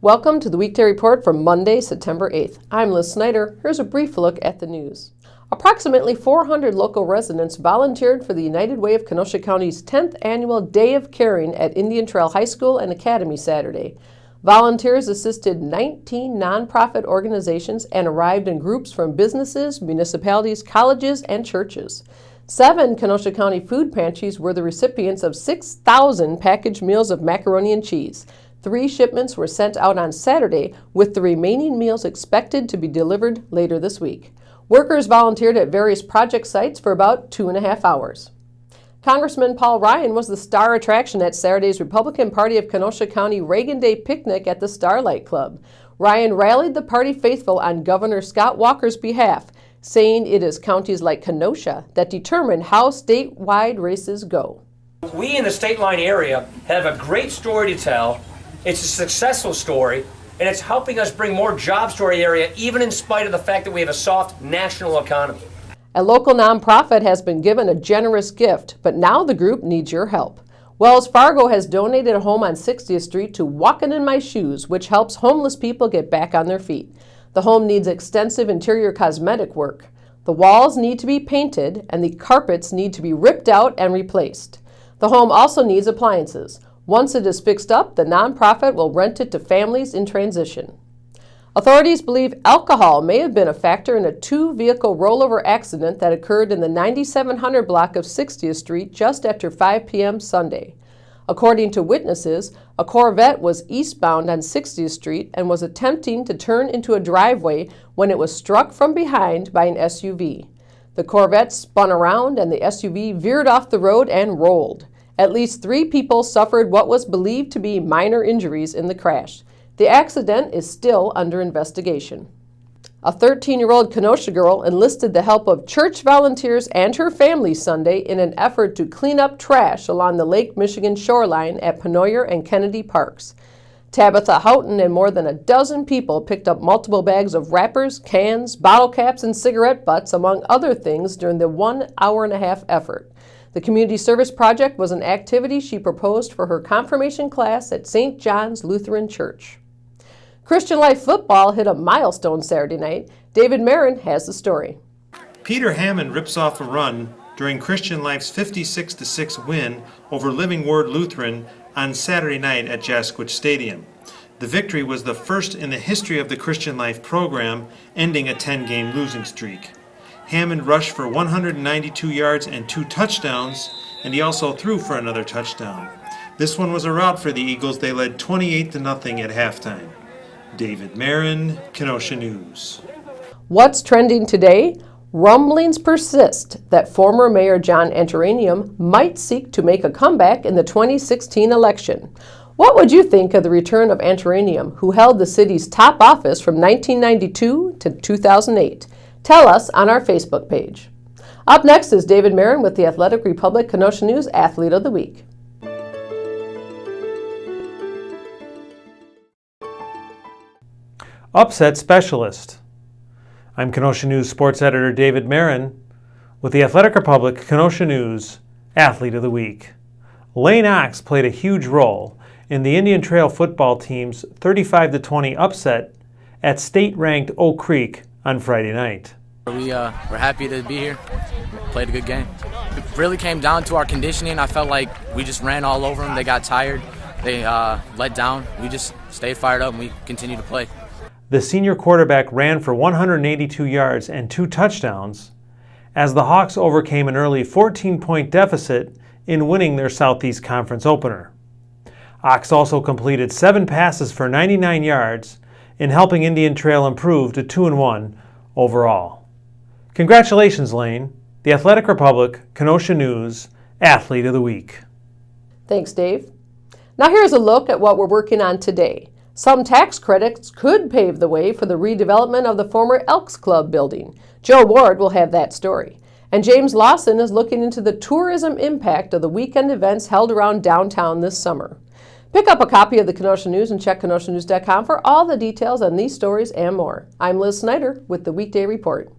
Welcome to the Weekday Report for Monday, September 8th. I'm Liz Snyder. Here's a brief look at the news. Approximately 400 local residents volunteered for the United Way of Kenosha County's 10th annual Day of Caring at Indian Trail High School and Academy Saturday. Volunteers assisted 19 nonprofit organizations and arrived in groups from businesses, municipalities, colleges, and churches. 7 Kenosha County food pantries were the recipients of 6,000 packaged meals of macaroni and cheese. 3 shipments were sent out on Saturday, with the remaining meals expected to be delivered later this week. Workers volunteered at various project sites for about 2.5 hours. Congressman Paul Ryan was the star attraction at Saturday's Republican Party of Kenosha County Reagan Day picnic at the Starlite Club. Ryan rallied the party faithful on Governor Scott Walker's behalf, saying it is counties like Kenosha that determine how statewide races go. We in the state line area have a great story to tell. It's a successful story, and it's helping us bring more jobs to our area, even in spite of the fact that we have a soft national economy. A local nonprofit has been given a generous gift, but now the group needs your help. Wells Fargo has donated a home on 60th Street to Walkin' in My Shoes, which helps homeless people get back on their feet. The home needs extensive interior cosmetic work. The walls need to be painted, and the carpets need to be ripped out and replaced. The home also needs appliances. Once it is fixed up, the nonprofit will rent it to families in transition. Authorities believe alcohol may have been a factor in a 2-vehicle rollover accident that occurred in the 9700 block of 60th Street just after 5 p.m. Sunday. According to witnesses, a Corvette was eastbound on 60th Street and was attempting to turn into a driveway when it was struck from behind by an SUV. The Corvette spun around and the SUV veered off the road and rolled. At least 3 people suffered what was believed to be minor injuries in the crash. The accident is still under investigation. A 13-year-old Kenosha girl enlisted the help of church volunteers and her family Sunday in an effort to clean up trash along the Lake Michigan shoreline at Pennoyer and Kennedy parks. Tabitha Houghton and more than a dozen people picked up multiple bags of wrappers, cans, bottle caps, and cigarette butts, among other things, during the 1.5-hour effort. The community service project was an activity she proposed for her confirmation class at St. John's Lutheran Church. Christian Life football hit a milestone Saturday night. David Marin has the story. Peter Hammond rips off a run during Christian Life's 56-6 win over Living Word Lutheran on Saturday night at Jasquith Stadium. The victory was the first in the history of the Christian Life program, ending a 10-game losing streak. Hammond rushed for 192 yards and 2 touchdowns, and he also threw for another touchdown. This one was a rout for the Eagles. They led 28-0 at halftime. David Marin, Kenosha News. What's trending today? Rumblings persist that former Mayor John Antaranium might seek to make a comeback in the 2016 election. What would you think of the return of Antaranium, who held the city's top office from 1992 to 2008? Tell us on our Facebook page. Up next is David Marin with the Athletic Republic Kenosha News Athlete of the Week. Upset Specialist. I'm Kenosha News Sports Editor David Marin with the Athletic Republic Kenosha News Athlete of the Week. Lane Ox played a huge role in the Indian Trail football team's 35-20 upset at state-ranked Oak Creek on Friday night. We're happy to be here. Played a good game. It really came down to our conditioning. I felt like we just ran all over them. They got tired. They let down. We just stayed fired up and we continued to play. The senior quarterback ran for 182 yards and 2 touchdowns as the Hawks overcame an early 14-point deficit in winning their Southeast Conference opener. Ox also completed 7 passes for 99 yards in helping Indian Trail improve to 2-1 overall. Congratulations, Lane, the Athletic Republic Kenosha News Athlete of the Week. Thanks, Dave. Now here's a look at what we're working on today. Some tax credits could pave the way for the redevelopment of the former Elks Club building. Joe Ward will have that story. And James Lawson is looking into the tourism impact of the weekend events held around downtown this summer. Pick up a copy of the Kenosha News and check KenoshaNews.com for all the details on these stories and more. I'm Liz Snyder with the Weekday Report.